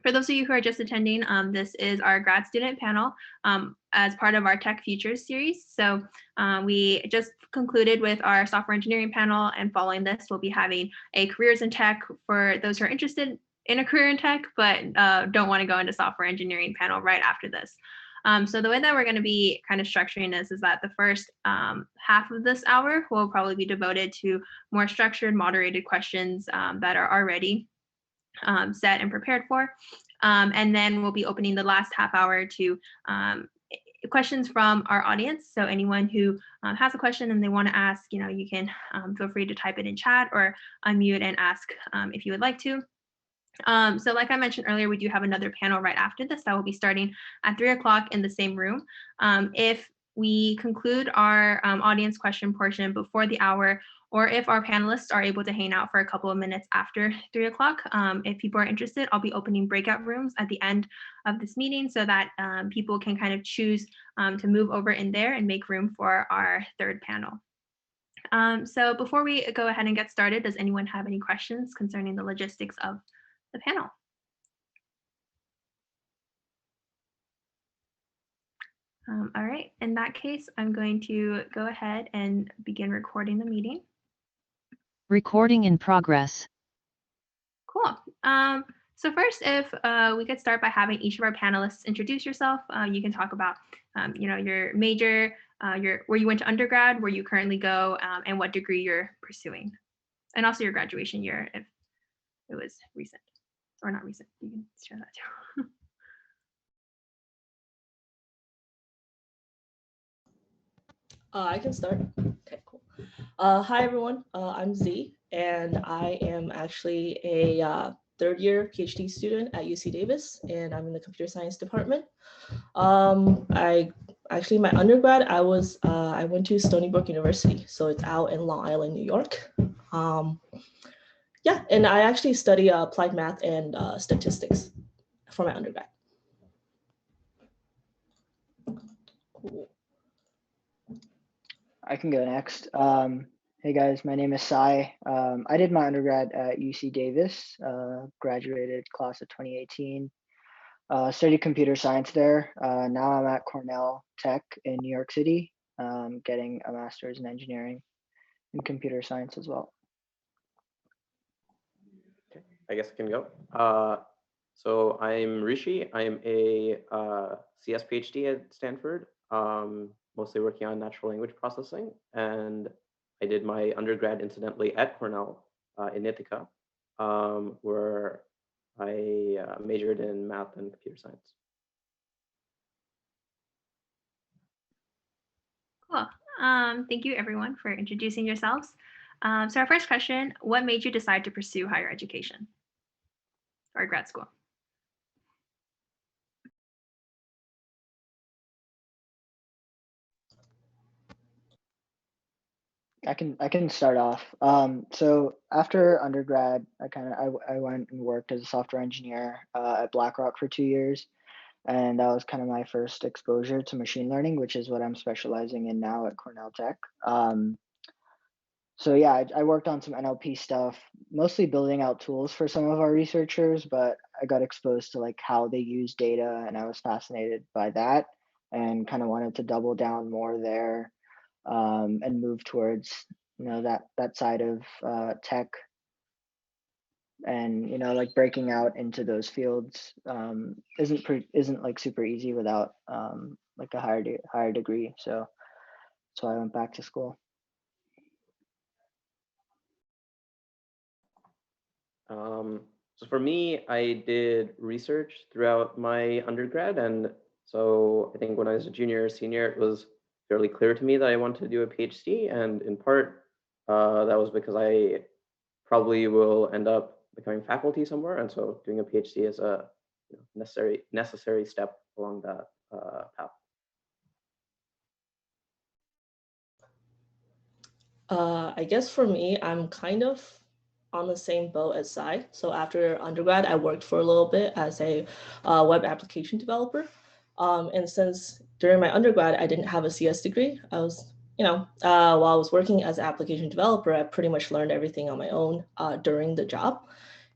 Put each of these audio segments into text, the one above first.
For those of you who are just attending, this is our grad student panel as part of our Tech Futures series. So we just concluded with our software engineering panel, and following this, we'll be having a careers in tech for those who are interested in a career in tech, but don't want to go into software engineering panel right after this. So the way that we're going to be kind of structuring this is that the first half of this hour will probably be devoted to more structured, moderated questions that are already set and prepared for. And then we'll be opening the last half hour to questions from our audience. So anyone who has a question and they want to ask, you can feel free to type it in chat or unmute and ask if you would like to. So like I mentioned earlier, we do have another panel right after this that will be starting at 3 o'clock in the same room. If we conclude our audience question portion before the hour, or if our panelists are able to hang out for a couple of minutes after 3 o'clock, if people are interested, I'll be opening breakout rooms at the end of this meeting so that people can kind of choose to move over in there and make room for our third panel. So before we go ahead and get started, does anyone have any questions concerning the logistics of the panel? All right, in that case, I'm going to go ahead and begin recording the meeting. Recording in progress. Cool. So first, if we could start by having each of our panelists introduce yourself. You can talk about, your major, where you went to undergrad, where you currently go, and what degree you're pursuing, and also your graduation year, if it was recent or not recent. You can share that too. I can start. Okay, cool. Hi, everyone. I'm Z, and I am actually a third-year PhD student at HackDavis, and I'm in the computer science department. My undergrad, I went to Stony Brook University, so it's out in Long Island, New York. Yeah, and I actually study applied math and statistics for my undergrad. Cool. I can go next. Hey guys, my name is Sai. I did my undergrad at UC Davis, graduated class of 2018. Studied computer science there. Now I'm at Cornell Tech in New York City, getting a master's in engineering and computer science as well. Okay, I guess I can go. So I'm Rishi. I'm a CS PhD at Stanford, mostly working on natural language processing. And I did my undergrad, incidentally, at Cornell in Ithaca, where I majored in math and computer science. Cool. Thank you, everyone, for introducing yourselves. So our first question, what made you decide to pursue higher education or grad school? I can start off. So after undergrad, I went and worked as a software engineer at BlackRock for 2 years, and that was kind of my first exposure to machine learning, which is what I'm specializing in now at Cornell Tech. So yeah, I worked on some NLP stuff, mostly building out tools for some of our researchers, but I got exposed to like how they use data, and I was fascinated by that, and kind of wanted to double down more there. And move towards that side of tech, and like breaking out into those fields isn't like super easy without like a higher degree. So I went back to school. So for me, I did research throughout my undergrad, and so I think when I was a junior or senior, it was fairly clear to me that I wanted to do a PhD, and in part, that was because I probably will end up becoming faculty somewhere, and so doing a PhD is a necessary step along that path. I guess for me, I'm kind of on the same boat as Sai. So after undergrad, I worked for a little bit as a web application developer. And since during my undergrad, I didn't have a CS degree, I was, while I was working as an application developer, I pretty much learned everything on my own during the job.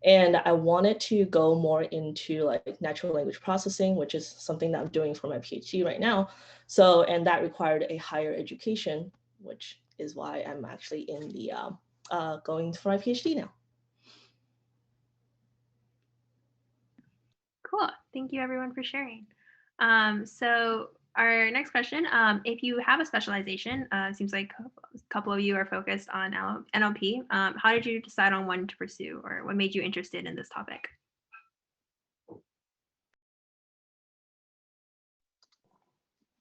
And I wanted to go more into like natural language processing, which is something that I'm doing for my PhD right now. So, and that required a higher education, which is why I'm actually in the going for my PhD now. Cool. Thank you everyone for sharing. So our next question, if you have a specialization, seems like a couple of you are focused on NLP. How did you decide on one to pursue, or what made you interested in this topic?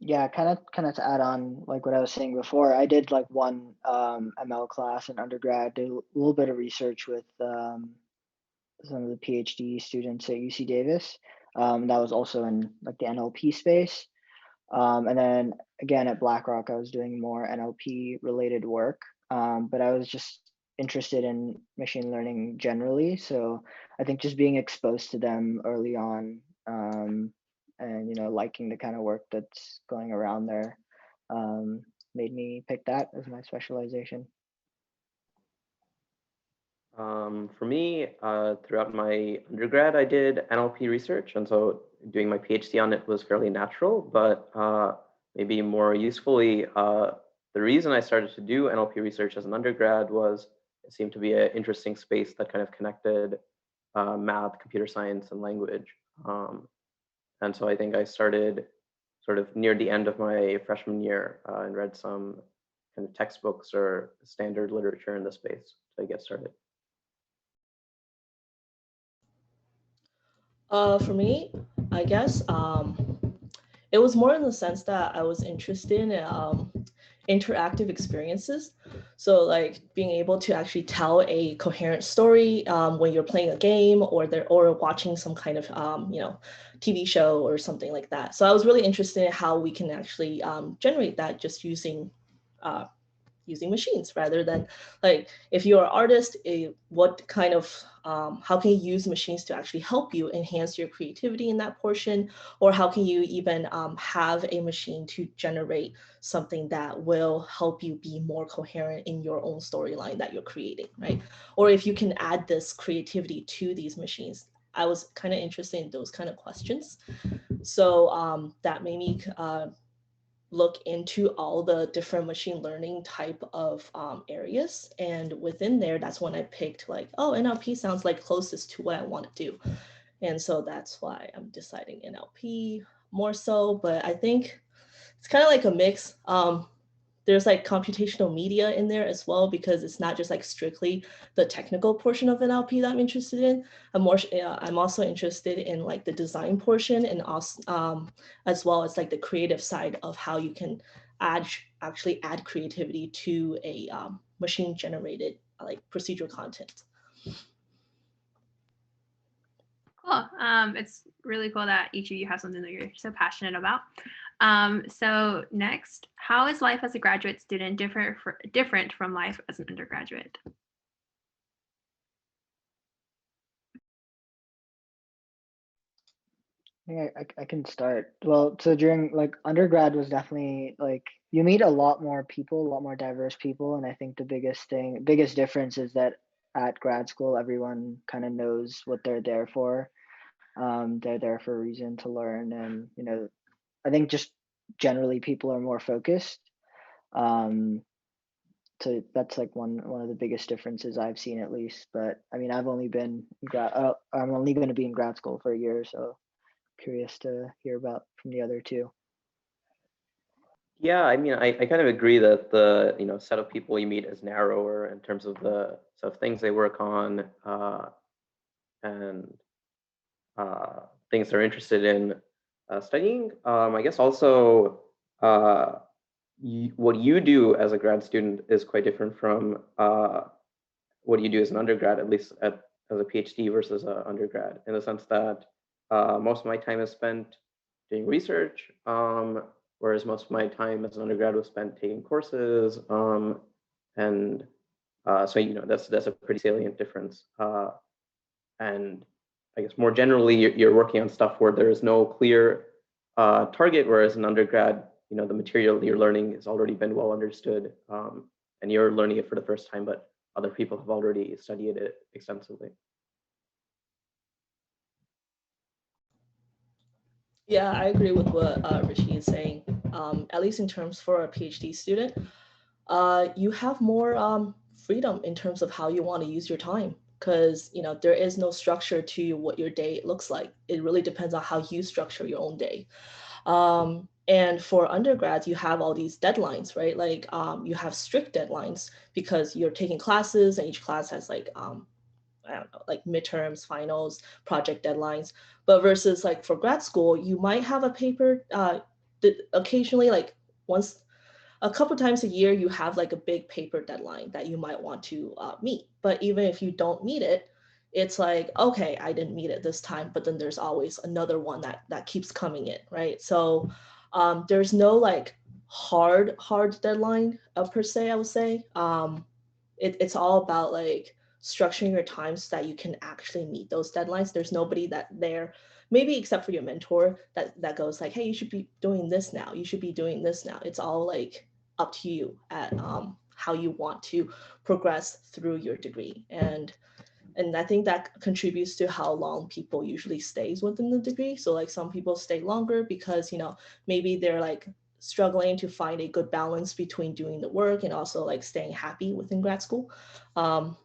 Yeah, kind of to add on like what I was saying before, I did like one ML class in undergrad, did a little bit of research with some of the PhD students at UC Davis. That was also in like the NLP space. And then again at BlackRock, I was doing more NLP related work, but I was just interested in machine learning generally. So I think just being exposed to them early on, and liking the kind of work that's going around there, made me pick that as my specialization. For me, throughout my undergrad, I did NLP research, and so doing my PhD on it was fairly natural, but maybe more usefully, the reason I started to do NLP research as an undergrad was it seemed to be an interesting space that kind of connected math, computer science, and language. And so I think I started sort of near the end of my freshman year and read some kind of textbooks or standard literature in the space to get started. For me, I guess it was more in the sense that I was interested in interactive experiences. So like being able to actually tell a coherent story when you're playing a game or watching some kind of TV show or something like that. So I was really interested in how we can actually generate that just using machines rather than like if you're an artist, what kind of how can you use machines to actually help you enhance your creativity in that portion, or how can you even have a machine to generate something that will help you be more coherent in your own storyline that you're creating, right? Or if you can add this creativity to these machines. I was kind of interested in those kind of questions, so that made me look into all the different machine learning type of areas. And within there, that's when I picked like, oh, NLP sounds like closest to what I want to do. And so that's why I'm deciding NLP more so. But I think it's kind of like a mix. There's like computational media in there as well, because it's not just like strictly the technical portion of NLP that I'm interested in. I'm also interested in like the design portion, and also as well as like the creative side of how you can actually add creativity to a machine generated like procedural content. Cool. It's really cool that each of you have something that you're so passionate about. So next, how is life as a graduate student different from life as an undergraduate? I can start. Well, so during like undergrad was definitely like you meet a lot more people, a lot more diverse people, and I think the biggest difference is that at grad school everyone kind of knows what they're there for. They're there for a reason to learn, and I think just generally people are more focused. So that's like one of the biggest differences I've seen, at least. But I mean, I'm only going to be in grad school for a year, so curious to hear about from the other two. Yeah, I mean, I kind of agree that the set of people you meet is narrower in terms of the sort of things they work on and things they're interested in studying. I guess also what you do as a grad student is quite different from what you do as an undergrad, at least as a PhD versus an undergrad, in the sense that most of my time is spent doing research, whereas most of my time as an undergrad was spent taking courses, and so that's a pretty salient difference. And I guess more generally, you're working on stuff where there is no clear target, whereas an undergrad, the material you're learning has already been well understood, and you're learning it for the first time, but other people have already studied it extensively. Yeah, I agree with what Rishi is saying. At least in terms for a PhD student, you have more freedom in terms of how you want to use your time, because there is no structure to what your day looks like. It really depends on how you structure your own day. And for undergrads, you have all these deadlines, right? Like you have strict deadlines because you're taking classes, and each class has like I don't know, like midterms, finals, project deadlines. But versus like for grad school, you might have a paper occasionally, like once a couple times a year, you have like a big paper deadline that you might want to meet. But even if you don't meet it, it's like, okay, I didn't meet it this time, but then there's always another one that keeps coming in, right? So there's no like hard deadline per se, I would say. It's all about like structuring your time so that you can actually meet those deadlines. There's nobody that there, maybe except for your mentor, that goes like, hey, you should be doing this now. You should be doing this now. It's all like up to you at how you want to progress through your degree. And I think that contributes to how long people usually stays within the degree. So like some people stay longer because maybe they're like struggling to find a good balance between doing the work and also like staying happy within grad school. um,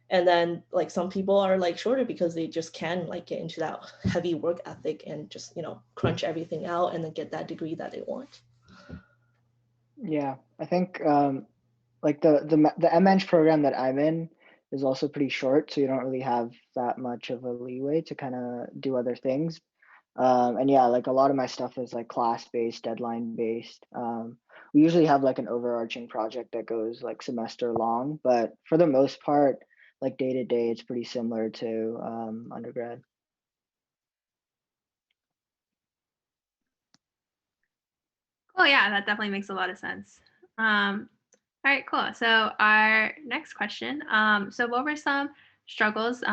and then like some people are like shorter because they just can like get into that heavy work ethic and just crunch everything out and then get that degree that they want. Yeah, I think like the MEng program that I'm in is also pretty short, so you don't really have that much of a leeway to kind of do other things. And yeah, like a lot of my stuff is like class-based, deadline-based. We usually have like an overarching project that goes like semester long, but for the most part, like day to day, it's pretty similar to undergrad. Cool. Yeah, that definitely makes a lot of sense. All right, cool. So our next question. So what were some struggles,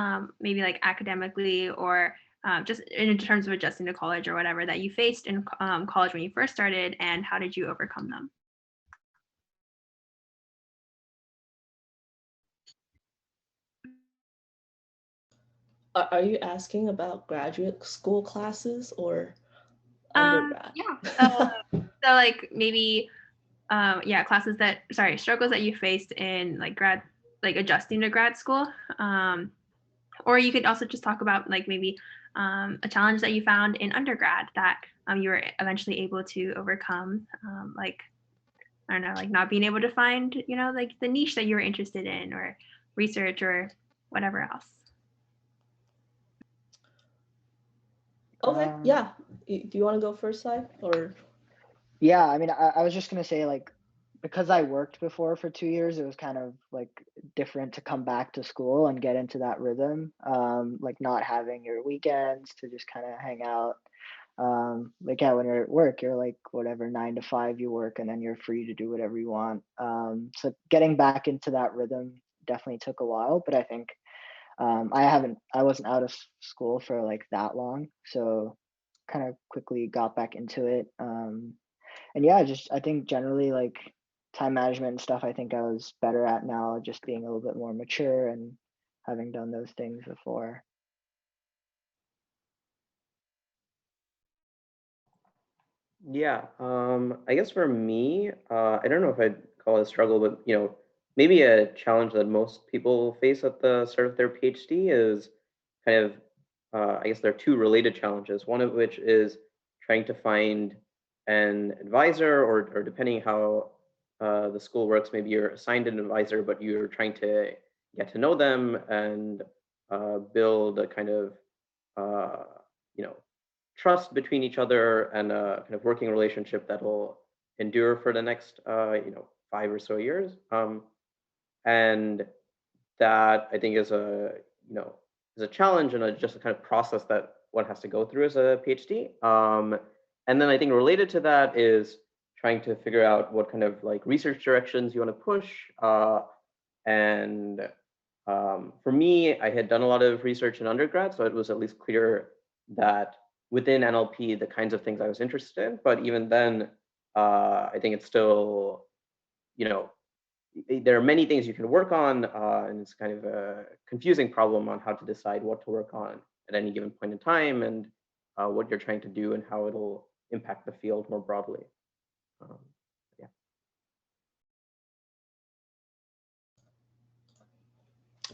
maybe like academically or just in terms of adjusting to college or whatever that you faced in college when you first started, and how did you overcome them? Are you asking about graduate school classes or undergrad? Yeah. So like maybe yeah, struggles that you faced in like adjusting to grad school. Or you could also just talk about like maybe a challenge that you found in undergrad that you were eventually able to overcome, like I don't know, like not being able to find, like the niche that you were interested in or research or whatever else. Okay, yeah. Do you want to go first, Sai? Or Yeah, I mean, I was just gonna say like because I worked before for 2 years, it was kind of like different to come back to school and get into that rhythm. Like not having your weekends to just kind of hang out. Like yeah, when you're at work, you're like whatever 9 to 5 you work, and then you're free to do whatever you want. So getting back into that rhythm definitely took a while, but I think I wasn't out of school for like that long, so kind of quickly got back into it. And yeah, just I think generally like time management and stuff, I think I was better at now, just being a little bit more mature and having done those things before. Yeah, I guess for me, I don't know if I'd call it a struggle, but maybe a challenge that most people face at the start of their PhD is kind of, I guess there are two related challenges. One of which is trying to find an advisor, or depending how the school works, maybe you're assigned an advisor, but you're trying to get to know them and build a kind of, you know, trust between each other and a kind of working relationship that'll endure for the next 5 or so years. And that I think is a challenge and just a kind of process that one has to go through as a PhD. And then I think related to that is trying to figure out what kind of like research directions you want to push. And for me, I had done a lot of research in undergrad, so it was at least clear that within NLP, the kinds of things I was interested in. But even then, I think it's still, there are many things you can work on, and it's kind of a confusing problem on how to decide what to work on at any given point in time. And what you're trying to do and how it'll impact the field more broadly. Yeah.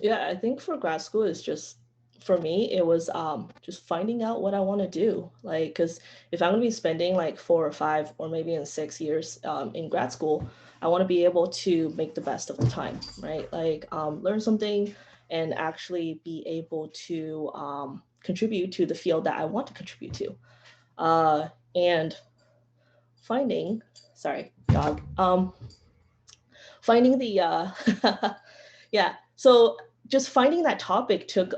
Yeah, I think for grad school is just, for me, it was just finding out what I want to do. Like, because if I'm gonna be spending like 4 or 5 or maybe in 6 years in grad school, I want to be able to make the best of the time, right? Like learn something and actually be able to contribute to the field that I want to contribute to. And finding, sorry, dog. Finding the yeah, so just finding that topic took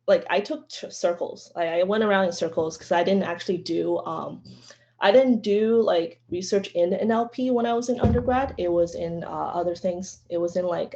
like I took circles. I went around in circles because I didn't actually do like research in NLP when I was in undergrad. It was in other things. It was in like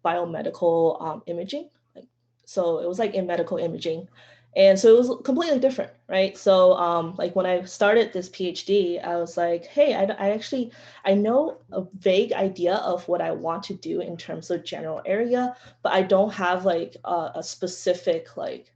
biomedical imaging. Like, so it was like in medical imaging. And so it was completely different, right? So like when I started this PhD, I was like, hey, I know a vague idea of what I want to do in terms of general area, but I don't have like a specific like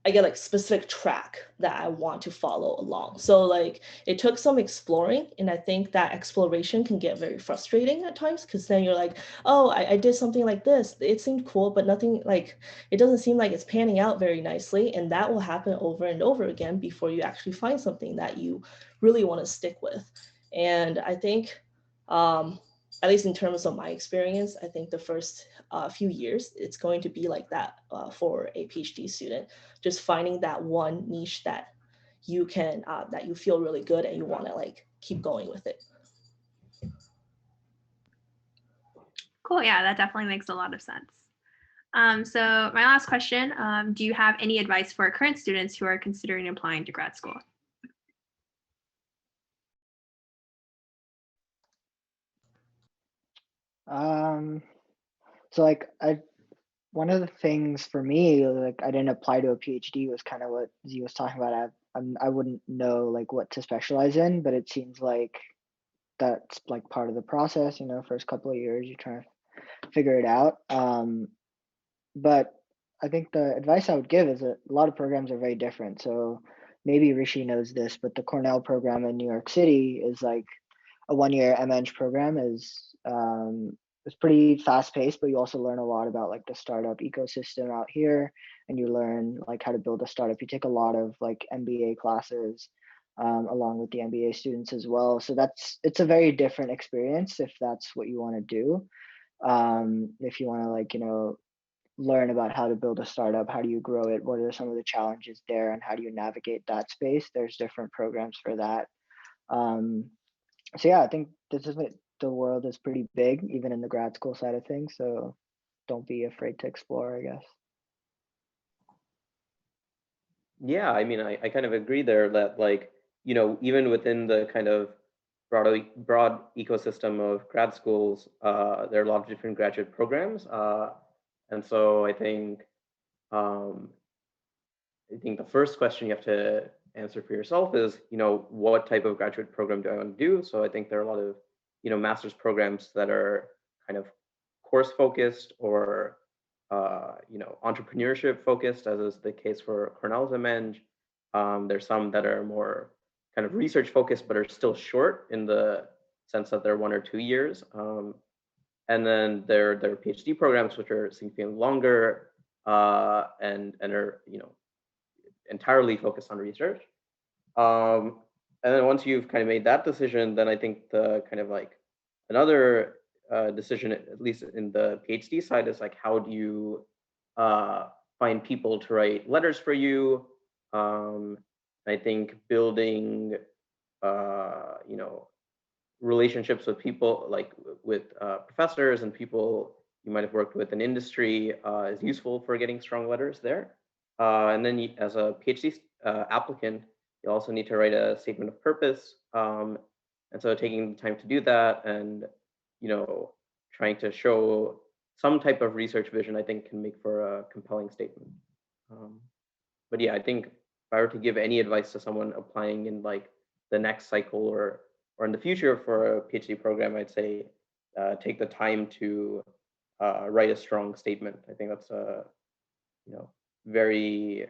I get like specific track that I want to follow along. So like it took some exploring, and I think that exploration can get very frustrating at times because then you're like, oh, I did something like this. It seemed cool, but nothing like it doesn't seem like it's panning out very nicely. And that will happen over and over again before you actually find something that you really want to stick with. And I think at least in terms of my experience, I think the first few years, it's going to be like that for a PhD student, just finding that one niche that you can, that you feel really good and you want to like keep going with it. Cool. Yeah, that definitely makes a lot of sense. So my last question, do you have any advice for current students who are considering applying to grad school? So like one of the things for me, like I didn't apply to a PhD, was kind of what Z was talking about. I wouldn't know like what to specialize in, but it seems like that's like part of the process. You know, first couple of years you're trying to figure it out. But I think the advice I would give is that a lot of programs are very different. So maybe Rishi knows this, but the Cornell program in New York City is like a 1-year MEng program. Is pretty fast paced, but you also learn a lot about like the startup ecosystem out here, and you learn like how to build a startup. You take a lot of like MBA classes along with the MBA students as well. So it's a very different experience if that's what you want to do. If you want to like, you know, learn about how to build a startup, how do you grow it, what are some of the challenges there, and how do you navigate that space, there's different programs for that. So yeah, I think the world is pretty big, even in the grad school side of things. So don't be afraid to explore, I guess. Yeah, I mean, I kind of agree there that like, you know, even within the kind of broad ecosystem of grad schools, there are a lot of different graduate programs. And so I think the first question you have to answer for yourself is, you know, what type of graduate program do I want to do? So I think there are a lot of, you know, master's programs that are kind of course focused or, you know, entrepreneurship focused, as is the case for Cornell's MEng. There's some that are more kind of research focused, but are still short in the sense that they're 1 or 2 years. And then there are PhD programs, which are significantly longer and are, you know, entirely focused on research. And then once you've kind of made that decision, then I think the kind of like another decision, at least in the PhD side, is like, how do you find people to write letters for you? I think building, you know, relationships with people, like with professors and people you might have worked with in industry is useful for getting strong letters there. And then as a PhD applicant, you also need to write a statement of purpose. And so taking the time to do that and, you know, trying to show some type of research vision, I think can make for a compelling statement. But yeah, I think if I were to give any advice to someone applying in like the next cycle or in the future for a PhD program, I'd say take the time to write a strong statement. I think that's you know, very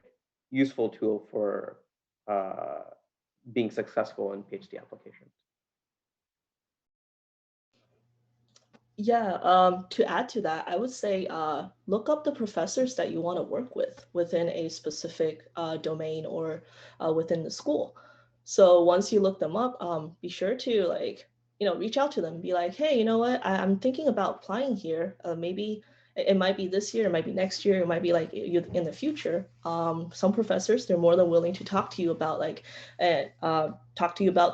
useful tool for being successful in PhD applications. Yeah, to add to that, I would say look up the professors that you want to work with within a specific domain or within the school. So once you look them up, be sure to reach out to them, be like, hey, you know what, I'm thinking about applying here. Maybe it might be this year, it might be next year, it might be like in the future. Some professors, they're more than willing to talk to you about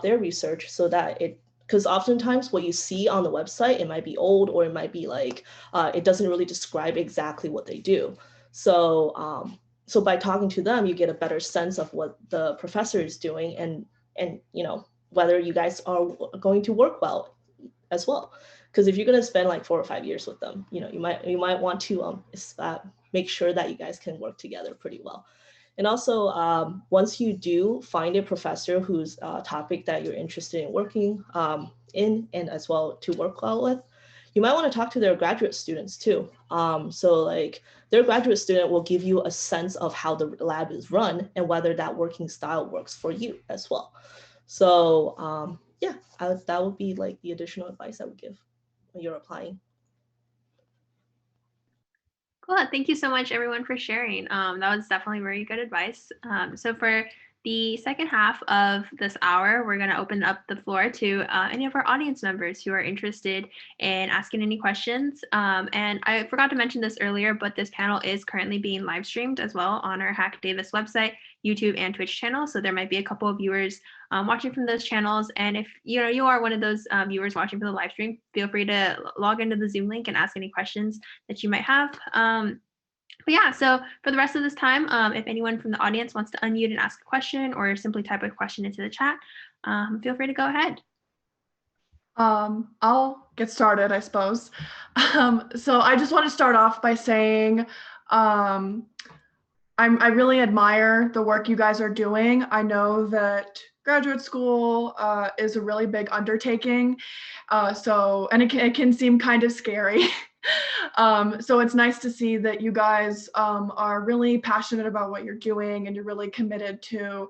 their research so that because oftentimes what you see on the website, it might be old or it might be it doesn't really describe exactly what they do. So so by talking to them, you get a better sense of what the professor is doing and whether you guys are going to work well as well. Because if you're going to spend like 4 or 5 years with them, you might want to make sure that you guys can work together pretty well. And also, once you do find a professor whose topic that you're interested in working in and as well to work well with, you might want to talk to their graduate students too. So their graduate student will give you a sense of how the lab is run and whether that working style works for you as well. So yeah, that would be like the additional advice I would give when you're applying. Cool. Thank you so much, everyone, for sharing. That was definitely very good advice. So for the second half of this hour, we're going to open up the floor to any of our audience members who are interested in asking any questions. And I forgot to mention this earlier, but this panel is currently being live streamed as well on our HackDavis website, YouTube, and Twitch channel. So there might be a couple of viewers watching from those channels. And if you are one of those viewers watching from the live stream, feel free to log into the Zoom link and ask any questions that you might have. But yeah, so for the rest of this time, if anyone from the audience wants to unmute and ask a question or simply type a question into the chat, feel free to go ahead. I'll get started, I suppose. So I just want to start off by saying I really admire the work you guys are doing. I know that graduate school is a really big undertaking, and it can seem kind of scary. So it's nice to see that you guys are really passionate about what you're doing and you're really committed to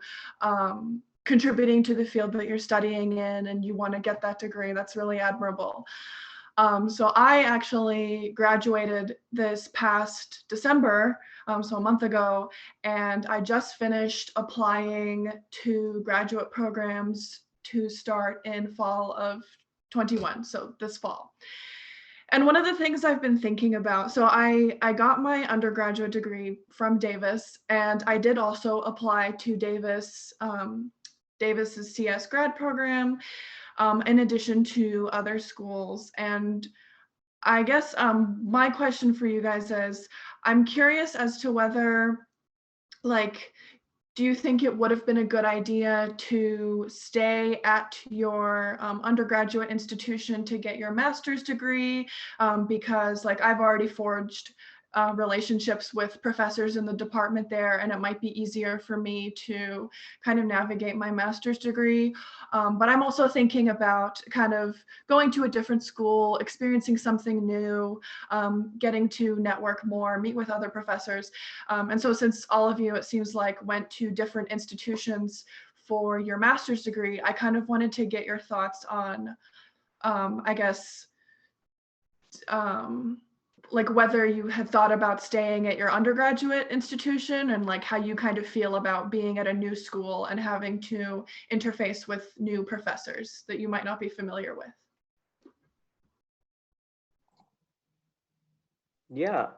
contributing to the field that you're studying in and you want to get that degree. That's really admirable. So I actually graduated this past December, so a month ago, and I just finished applying to graduate programs to start in fall of 21, so this fall. And one of the things I've been thinking about, so I got my undergraduate degree from Davis, and I did also apply to Davis's CS grad program, in addition to other schools. And I guess my question for you guys is, I'm curious as to whether, do you think it would have been a good idea to stay at your undergraduate institution to get your master's degree? Because I've already forged relationships with professors in the department there, and it might be easier for me to kind of navigate my master's degree. But I'm also thinking about kind of going to a different school, experiencing something new, getting to network more, meet with other professors. And so since all of you, it seems like, went to different institutions for your master's degree, I kind of wanted to get your thoughts on, I guess, whether you had thought about staying at your undergraduate institution and how you kind of feel about being at a new school and having to interface with new professors that you might not be familiar with. Yeah,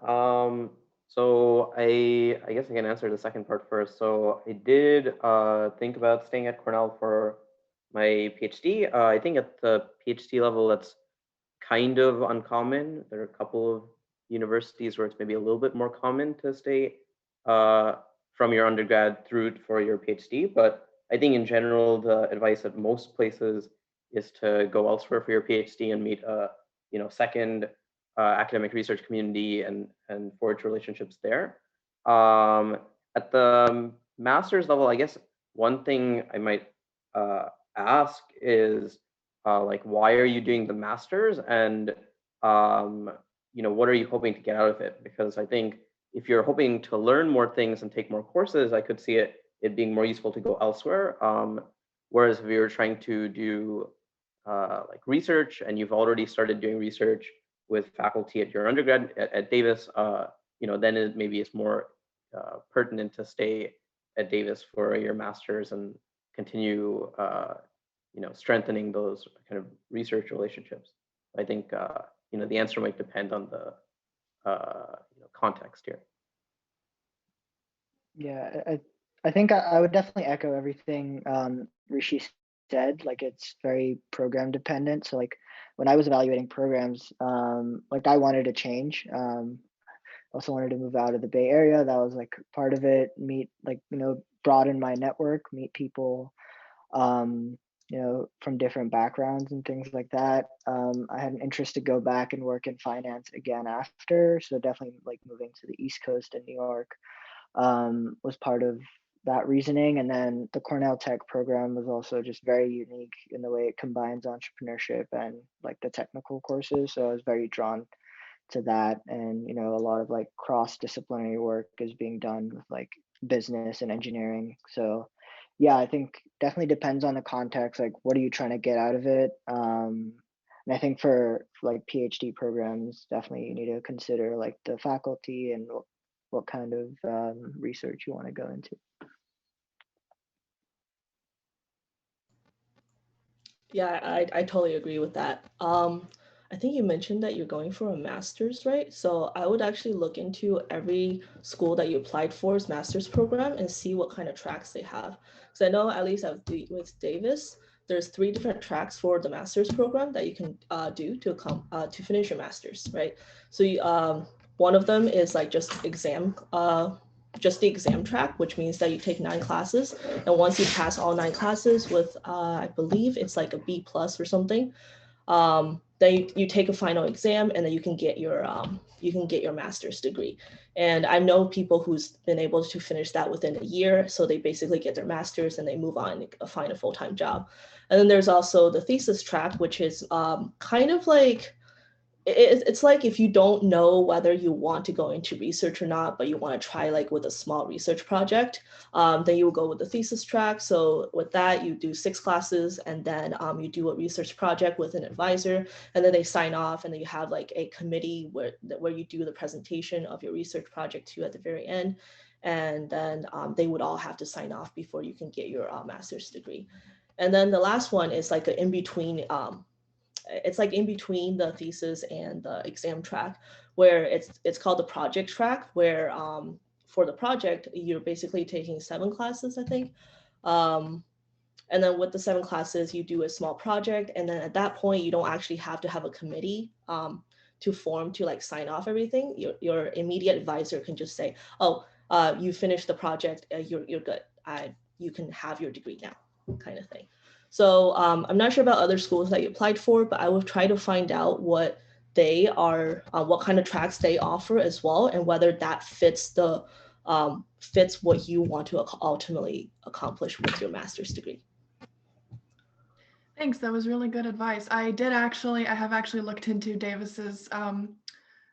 so I guess I can answer the second part first. So I did think about staying at Cornell for my PhD. I think at the PhD level, that's kind of uncommon. There are a couple of universities where it's maybe a little bit more common to stay from your undergrad through for your PhD. But I think in general, the advice at most places is to go elsewhere for your PhD and meet a second academic research community and forge relationships there. At the master's level, I guess one thing I might ask is why are you doing the master's, and what are you hoping to get out of it? Because I think if you're hoping to learn more things and take more courses, I could see it being more useful to go elsewhere. Whereas if you're trying to do like research and you've already started doing research with faculty at your undergrad at Davis, then maybe it's more pertinent to stay at Davis for your master's and continue strengthening those kind of research relationships. I think the answer might depend on the context here. Yeah, I think I would definitely echo everything Rishi said. Like, it's very program dependent. So like when I was evaluating programs, like I wanted to change. Also wanted to move out of the Bay Area. That was like part of it. Meet, like, broaden my network, meet people from different backgrounds and things like that. I had an interest to go back and work in finance again after. So definitely like moving to the East Coast in New York was part of that reasoning. And then the Cornell Tech program was also just very unique in the way it combines entrepreneurship and like the technical courses. So I was very drawn to that. And, a lot of like cross-disciplinary work is being done with like business and engineering. So yeah, I think definitely depends on the context. Like, what are you trying to get out of it? And I think for like PhD programs, definitely you need to consider like the faculty and what kind of research you want to go into. Yeah, I totally agree with that. I think you mentioned that you're going for a master's, right? So I would actually look into every school that you applied for's master's program and see what kind of tracks they have. So I know at least with Davis, there's 3 different tracks for the master's program that you can do to finish your master's, right? So one of them is like just the exam track, which means that you take 9 classes. And once you pass all 9 classes with, I believe it's like a B+ or something, then you take a final exam and then you can get your master's degree. And I know people who's been able to finish that within a year. So they basically get their master's and they move on and find a full-time job. And then there's also the thesis track, which is kind of like, it's like if you don't know whether you want to go into research or not, but you want to try like with a small research project, then you will go with the thesis track. So with that, you do 6 classes and then you do a research project with an advisor, and then they sign off, and then you have like a committee where you do the presentation of your research project too at the very end. And then they would all have to sign off before you can get your master's degree. And then the last one is like an in-between, it's like in between the thesis and the exam track, where it's called the project track, where for the project, you're basically taking 7 classes, I think. And then with the 7 classes, you do a small project. And then at that point, you don't actually have to have a committee to form to like sign off everything. Your immediate advisor can just say, oh, you finished the project, you're good. You can have your degree now, kind of thing. So I'm not sure about other schools that you applied for, but I will try to find out what they are, what kind of tracks they offer as well, and whether that fits what you want to ultimately accomplish with your master's degree. Thanks, that was really good advice. I have actually looked into Davis's,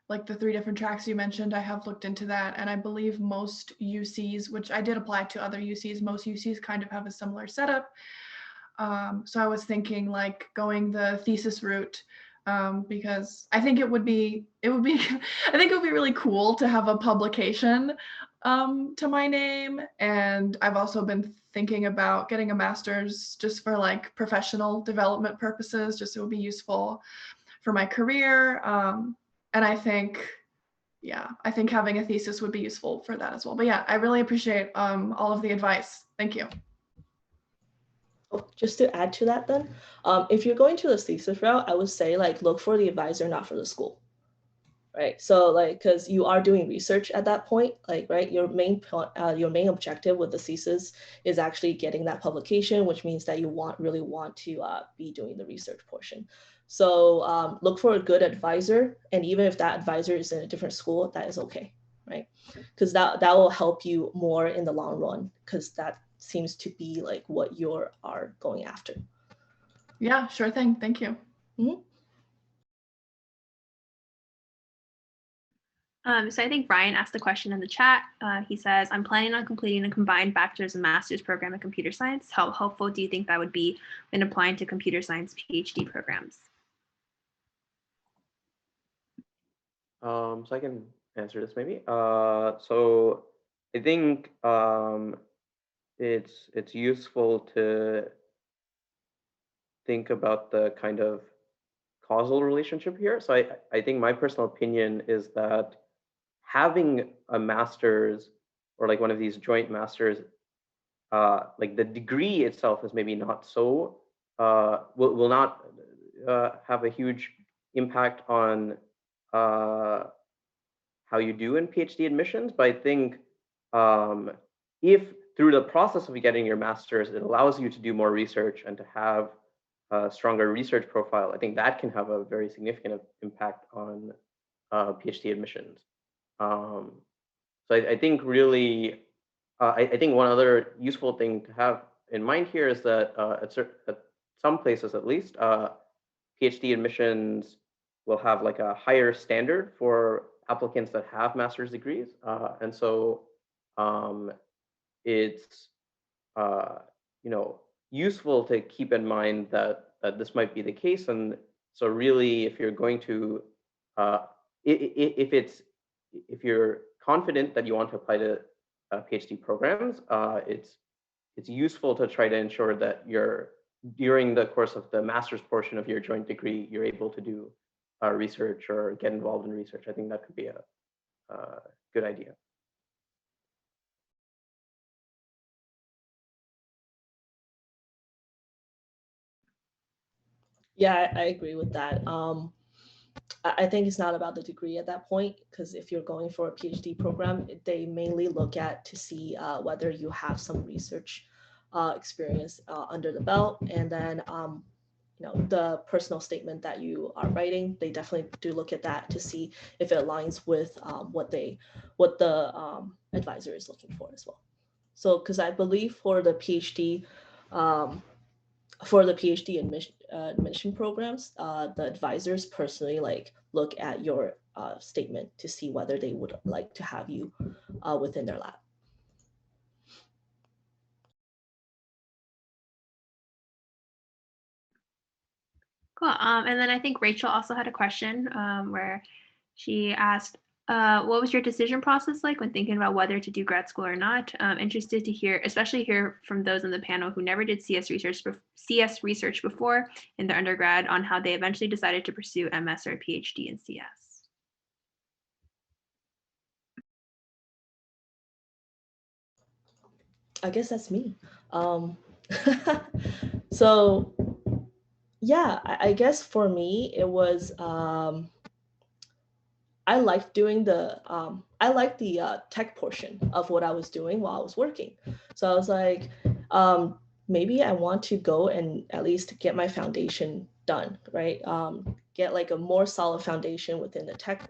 like the 3 different tracks you mentioned. I have looked into that, and I believe most UCs, which I did apply to other UCs, most UCs kind of have a similar setup. So I was thinking like going the thesis route, because I think it would be really cool to have a publication to my name. And I've also been thinking about getting a master's just for like professional development purposes, just so it would be useful for my career. And I think having a thesis would be useful for that as well. But yeah, I really appreciate all of the advice. Thank you. Just to add to that then, if you're going to the thesis route, I would say like look for the advisor, not for the school, right? So like, because you are doing research at that point, like, right, your main objective with the thesis is actually getting that publication, which means that you really want to be doing the research portion. So look for a good advisor, and even if that advisor is in a different school, that is okay, right? Because that will help you more in the long run, because that seems to be like what you are going after. Yeah, sure thing. Thank you. Mm-hmm. So I think Brian asked the question in the chat. He says, I'm planning on completing a combined bachelor's and master's program in computer science. How helpful do you think that would be when applying to computer science PhD programs? So I can answer this maybe. So I think it's useful to think about the kind of causal relationship here. So I think my personal opinion is that having a master's or like one of these joint masters, like the degree itself is maybe not so will not have a huge impact on how you do in PhD admissions. But I think if through the process of getting your master's, it allows you to do more research and to have a stronger research profile, I think that can have a very significant impact on PhD admissions. So I think really, I think one other useful thing to have in mind here is that at some places at least, PhD admissions will have like a higher standard for applicants that have master's degrees. And so it's useful to keep in mind that this might be the case. And so really, if you're going to, if you're confident that you want to apply to PhD programs, it's useful to try to ensure that during the course of the master's portion of your joint degree, you're able to do research or get involved in research. I think that could be a good idea. Yeah, I agree with that. I think it's not about the degree at that point, because if you're going for a PhD program, they mainly look at to see whether you have some research experience under the belt, and then the personal statement that you are writing, they definitely do look at that to see if it aligns with what the advisor is looking for as well. So, because I believe for the PhD admission programs, the advisors personally look at your statement to see whether they would like to have you within their lab. Cool. And then I think Rachel also had a question where she asked, what was your decision process like when thinking about whether to do grad school or not? Interested to hear, especially hear from those on the panel who never did CS research before in their undergrad, on how they eventually decided to pursue MS or PhD in CS. I guess that's me. So yeah, I guess for me it was I liked doing the tech portion of what I was doing while I was working. So I was like, maybe I want to go and at least get my foundation done, right? Get like a more solid foundation within the tech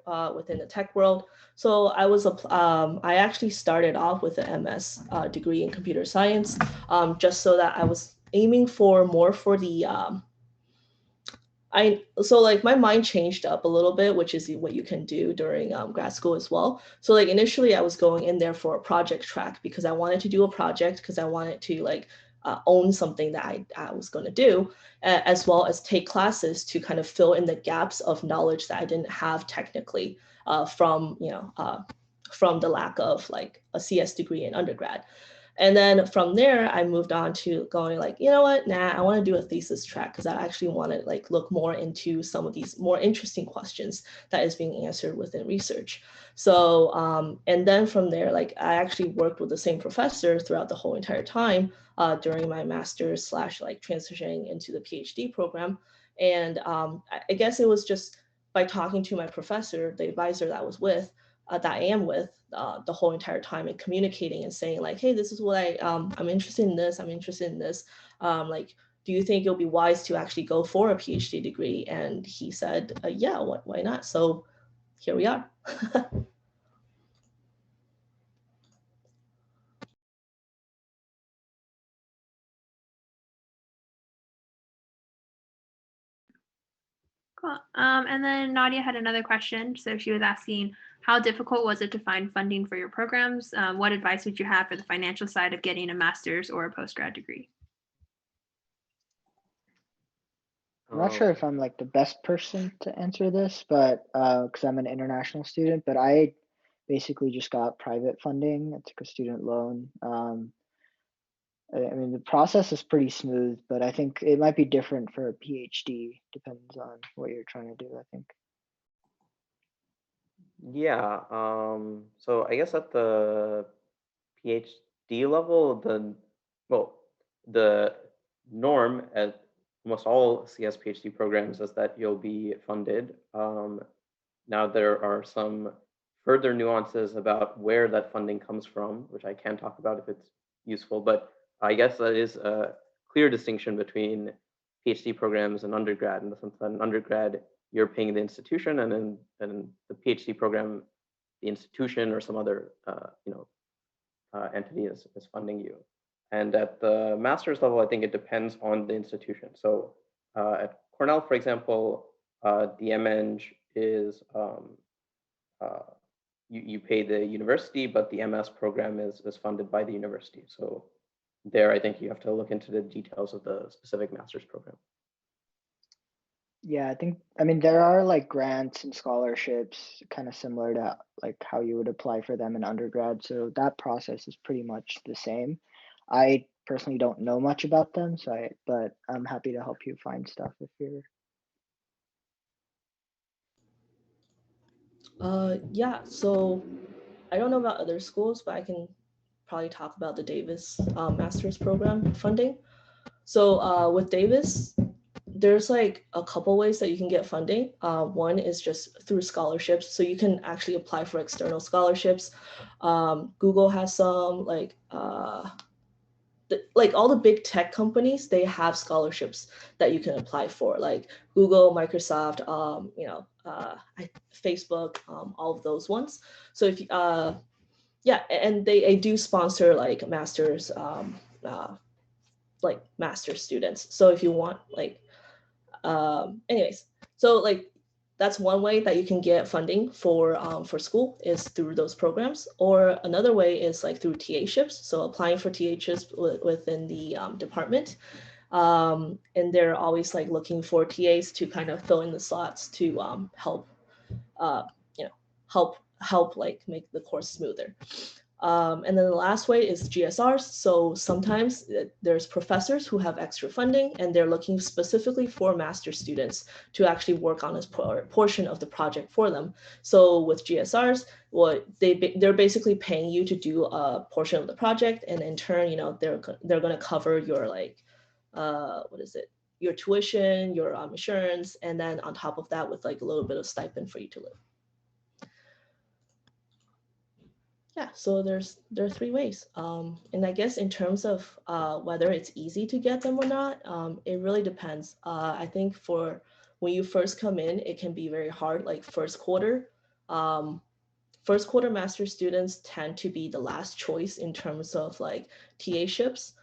world. So I actually started off with an MS degree in computer science, just so that I was aiming for more for the so like my mind changed up a little bit, which is what you can do during grad school as well. So like initially I was going in there for a project track because I wanted to do a project, because I wanted to own something that I was going to do, as well as take classes to kind of fill in the gaps of knowledge that I didn't have technically from the lack of like a CS degree in undergrad. And then from there, I moved on to going like, you know what, I want to do a thesis track, because I actually want to like look more into some of these more interesting questions that is being answered within research. So, and then from there, like I actually worked with the same professor throughout the whole entire time during my master's / like transitioning into the PhD program. And I guess it was just by talking to my professor, the advisor that I was with, that I am with the whole entire time, and communicating and saying like, hey, this is what I'm interested in this, I'm interested in this. Like, do you think it'll be wise to actually go for a PhD degree? And he said, yeah, why not? So here we are. Cool. And then Nadia had another question. So she was asking, How difficult was it to find funding for your programs? What advice would you have for the financial side of getting a master's or a postgrad degree? I'm not sure if I'm like the best person to answer this, but because I'm an international student, but I basically just got private funding. I took a student loan. I mean, the process is pretty smooth, but I think it might be different for a PhD. Depends on what you're trying to do, I think. Yeah, so I guess at the PhD level, the norm at almost all CS PhD programs is that you'll be funded. Now there are some further nuances about where that funding comes from, which I can talk about if it's useful, but I guess that is a clear distinction between PhD programs and undergrad, in the sense that in undergrad, you're paying the institution, and in the PhD program, the institution or some other entity is funding you. And at the master's level, I think it depends on the institution. So at Cornell, for example, the MEng is you pay the university, but the MS program is funded by the university. So there, I think you have to look into the details of the specific master's program. Yeah, I mean, there are like grants and scholarships kind of similar to like how you would apply for them in undergrad. So that process is pretty much the same. I personally don't know much about them, but I'm happy to help you find stuff if you're. Yeah, so I don't know about other schools, but I can probably talk about the Davis master's program funding. So with Davis, there's like a couple ways that you can get funding. One is just through scholarships. So you can actually apply for external scholarships. Google has some, like all the big tech companies, they have scholarships that you can apply for, like Google, Microsoft, Facebook, all of those ones. So if yeah, and they do sponsor like masters, like master students. So if you want anyways, so like that's one way that you can get funding for school, is through those programs. Or another way is like through TA-ships. So applying for TA-ships within the department. And they're always like looking for TAs to kind of fill in the slots to help help like make the course smoother. And then the last way is GSRs. So sometimes there's professors who have extra funding and they're looking specifically for master students to actually work on this portion of the project for them. So with GSRs, they're basically paying you to do a portion of the project, and in turn, they're going to cover your your tuition, your insurance, and then on top of that with like a little bit of stipend for you to live. Yeah, so there are three ways. And I guess in terms of whether it's easy to get them or not, it really depends. I think for when you first come in, it can be very hard, like first quarter. First quarter master students tend to be the last choice in terms of like TA-ships,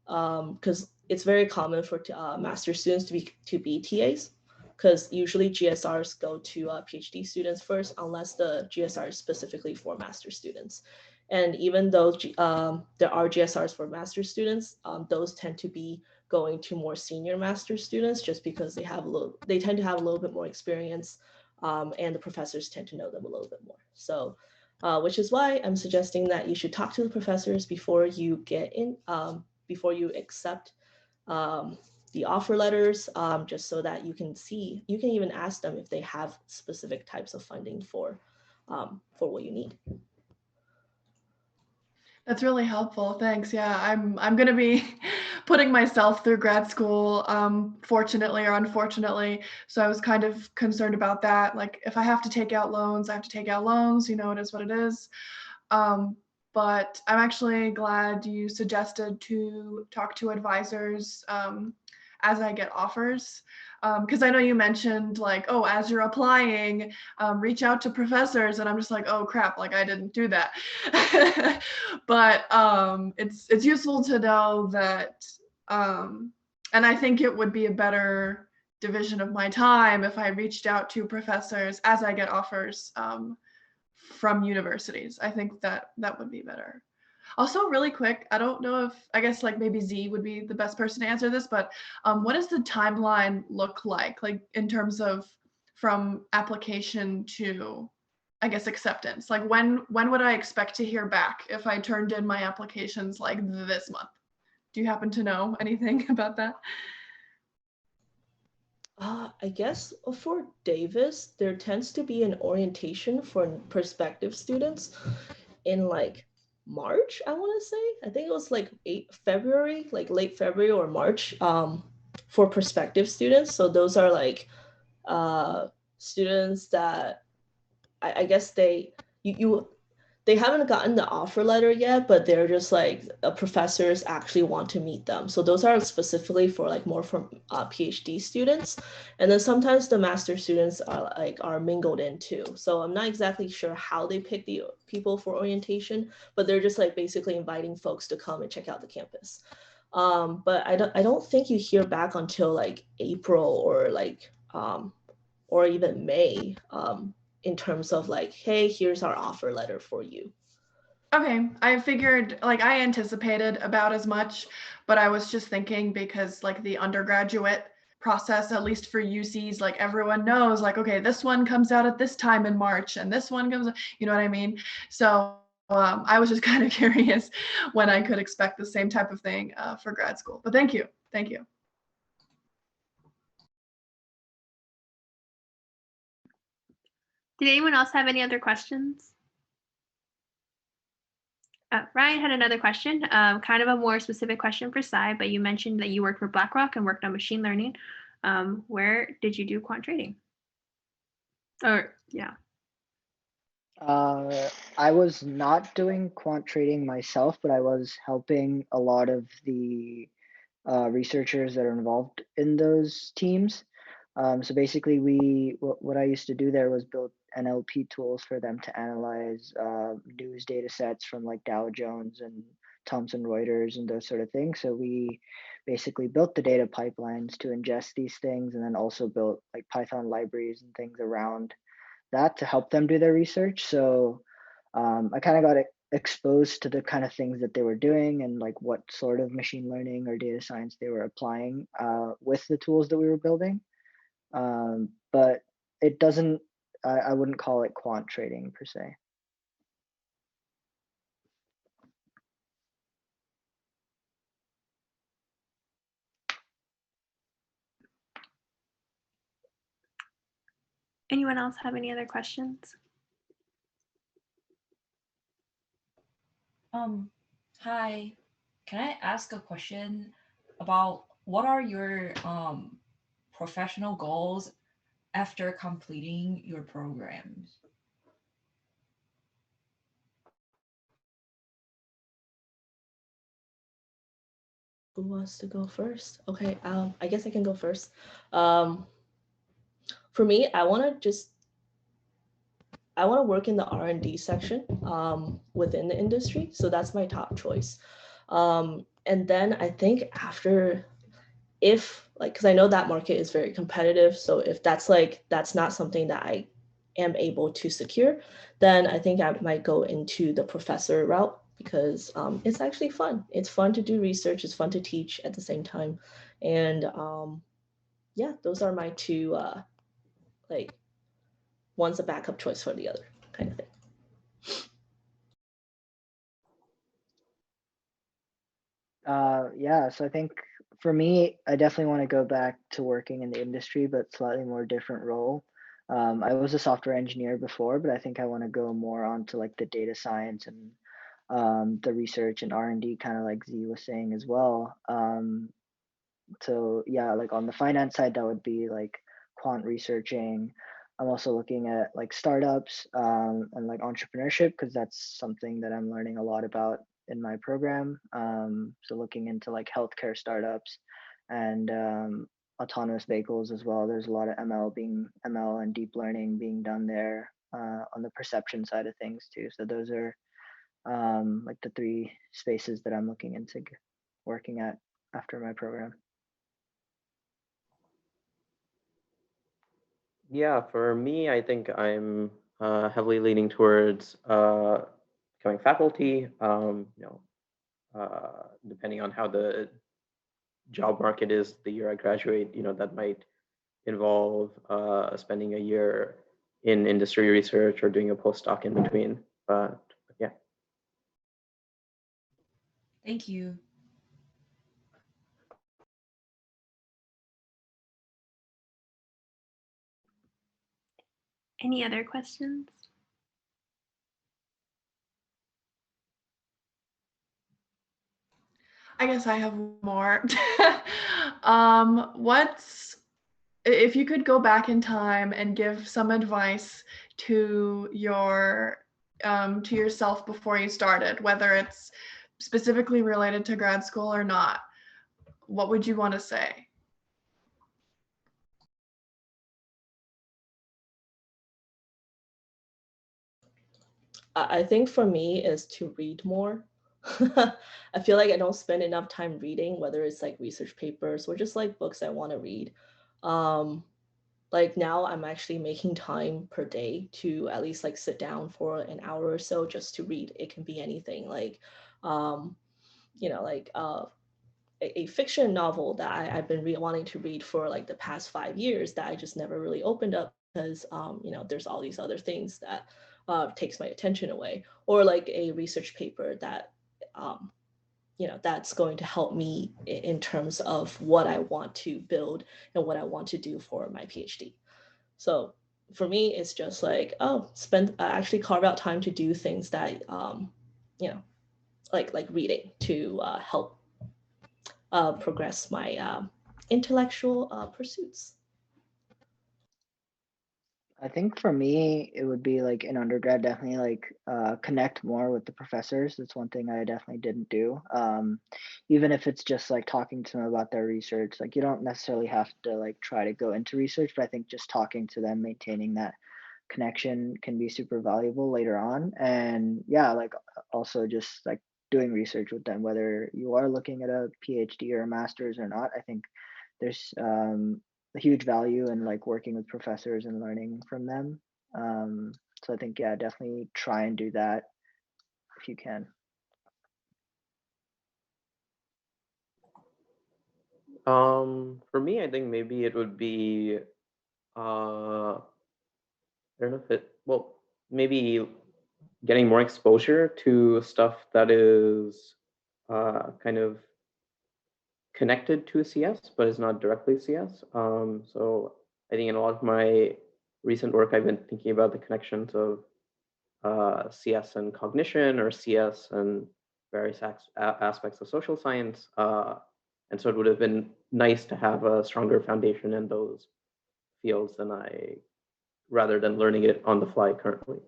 because it's very common for master students to be TAs. Because usually GSRs go to PhD students first, unless the GSR is specifically for master students. And even though there are GSRs for master students, those tend to be going to more senior master students, just because they tend to have a little bit more experience, and the professors tend to know them a little bit more. So, which is why I'm suggesting that you should talk to the professors before you get in, before you accept the offer letters, just so that you can even ask them if they have specific types of funding for what you need. That's really helpful. Thanks. Yeah, I'm going to be putting myself through grad school, fortunately or unfortunately. So I was kind of concerned about that. Like, if I have to take out loans, I have to take out loans. It is what it is. But I'm actually glad you suggested to talk to advisors as I get offers. Because I know you mentioned like, oh, as you're applying, reach out to professors, and I'm just like, oh crap, like I didn't do that. But it's useful to know that, and I think it would be a better division of my time if I reached out to professors as I get offers from universities. I think that would be better. Also, really quick, I don't know if, I guess like maybe Z would be the best person to answer this, but what does the timeline look like in terms of from application to, I guess, acceptance? Like when would I expect to hear back if I turned in my applications like this month? Do you happen to know anything about that? I guess for Davis, there tends to be an orientation for prospective students in like March, I want to say. I think it was like February, like late February or March, for prospective students. So those are like students that I guess they haven't gotten the offer letter yet, but they're just like professors actually want to meet them. So those are specifically for like more from PhD students, and then sometimes the master students are mingled in too. So I'm not exactly sure how they pick the people for orientation, but they're just like basically inviting folks to come and check out the campus. But I don't think you hear back until like April or even May. In terms of like, hey, here's our offer letter for you. Okay, I figured, like I anticipated about as much, but I was just thinking because like the undergraduate process, at least for UCs, like everyone knows like, okay, this one comes out at this time in March and this one comes, you know what I mean? So I was just kind of curious when I could expect the same type of thing for grad school, but thank you. Thank you. Did anyone else have any other questions? Ryan had another question, kind of a more specific question for Sai, but you mentioned that you worked for BlackRock and worked on machine learning. Where did you do quant trading? Or yeah. I was not doing quant trading myself, but I was helping a lot of the researchers that are involved in those teams. So basically, what I used to do there was build NLP tools for them to analyze news data sets from like Dow Jones and Thomson Reuters and those sort of things. So we basically built the data pipelines to ingest these things, and then also built like Python libraries and things around that to help them do their research. So I kind of got exposed to the kind of things that they were doing and like what sort of machine learning or data science they were applying with the tools that we were building. But it doesn't, I wouldn't call it quant trading per se. Anyone else have any other questions? Hi, can I ask a question about what are your professional goals after completing your programs? Who wants to go first? Okay, I guess I can go first. For me, I want to work in the R&D section within the industry. So that's my top choice. And then I think after, if like, because I know that market is very competitive. So if that's not something that I am able to secure, then I think I might go into the professor route because it's actually fun. It's fun to do research. It's fun to teach at the same time. And yeah, those are my two, like one's a backup choice for the other kind of thing. Yeah, so I think for me, I definitely want to go back to working in the industry, but slightly more different role. I was a software engineer before, but I think I want to go more onto like the data science and the research and R&D, kind of like Z was saying as well. So yeah, like on the finance side, that would be like quant researching. I'm also looking at like startups and like entrepreneurship because that's something that I'm learning a lot about in my program. So looking into like healthcare startups and autonomous vehicles as well. There's a lot of ML and deep learning being done there on the perception side of things too. So those are like the three spaces that I'm looking into working at after my program. Yeah, for me, I think I'm heavily leaning towards becoming faculty. Depending on how the job market is the year I graduate, that might involve spending a year in industry research or doing a postdoc in between. But yeah. Thank you. Any other questions? I guess I have more. If you could go back in time and give some advice to yourself before you started, whether it's specifically related to grad school or not, what would you want to say? I think for me is to read more. I feel like I don't spend enough time reading, whether it's like research papers or just like books I want to read. Like now I'm actually making time per day to at least like sit down for an hour or so just to read. It can be anything like, like a fiction novel that I've been wanting to read for like the past 5 years that I just never really opened up because, there's all these other things that takes my attention away, or like a research paper that, that's going to help me in terms of what I want to build and what I want to do for my PhD. So for me, it's just like, actually carve out time to do things that, like reading to help progress my intellectual pursuits. I think for me, it would be like in undergrad, definitely like connect more with the professors. That's one thing I definitely didn't do. Even if it's just like talking to them about their research, like you don't necessarily have to like try to go into research, but I think just talking to them, maintaining that connection can be super valuable later on. And yeah, like also just like doing research with them, whether you are looking at a PhD or a master's or not. I think there's a huge value in like working with professors and learning from them. So I think, yeah, definitely try and do that if you can. For me, I think maybe it would be, I don't know if well, maybe getting more exposure to stuff that is kind of connected to CS, but is not directly CS. So I think in a lot of my recent work, I've been thinking about the connections of CS and cognition, or CS and various aspects of social science. And so it would have been nice to have a stronger foundation in those fields rather than learning it on the fly currently.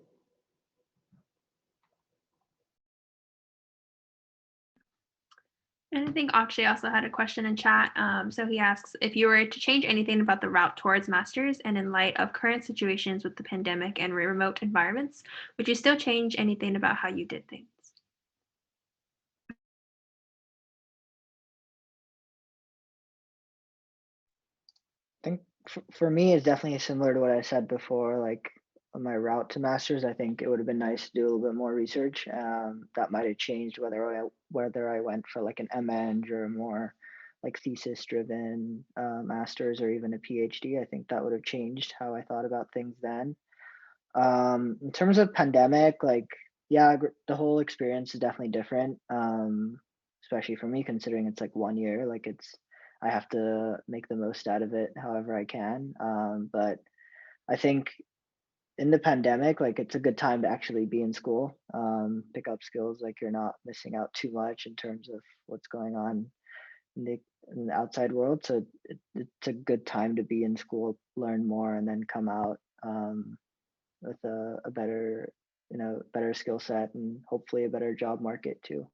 And I think Akshay also had a question in chat. So he asks, if you were to change anything about the route towards masters and in light of current situations with the pandemic and remote environments, would you still change anything about how you did things? I think for me, it's definitely similar to what I said before. Like on my route to masters, I think it would have been nice to do a little bit more research. That might have changed whether I went for like an MEng or a more like thesis driven masters or even a PhD. I think that would have changed how I thought about things then. In terms of pandemic, like yeah, the whole experience is definitely different. Especially for me, considering it's like 1 year. Like I have to make the most out of it however I can. But I think in the pandemic, like it's a good time to actually be in school, pick up skills. Like you're not missing out too much in terms of what's going on in the outside world. So it's a good time to be in school, learn more, and then come out with a better, better skill set and hopefully a better job market too.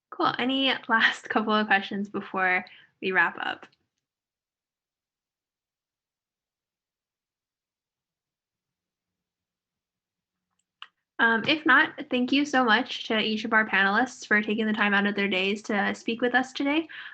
Cool. Any last couple of questions before we wrap up? If not, thank you so much to each of our panelists for taking the time out of their days to speak with us today.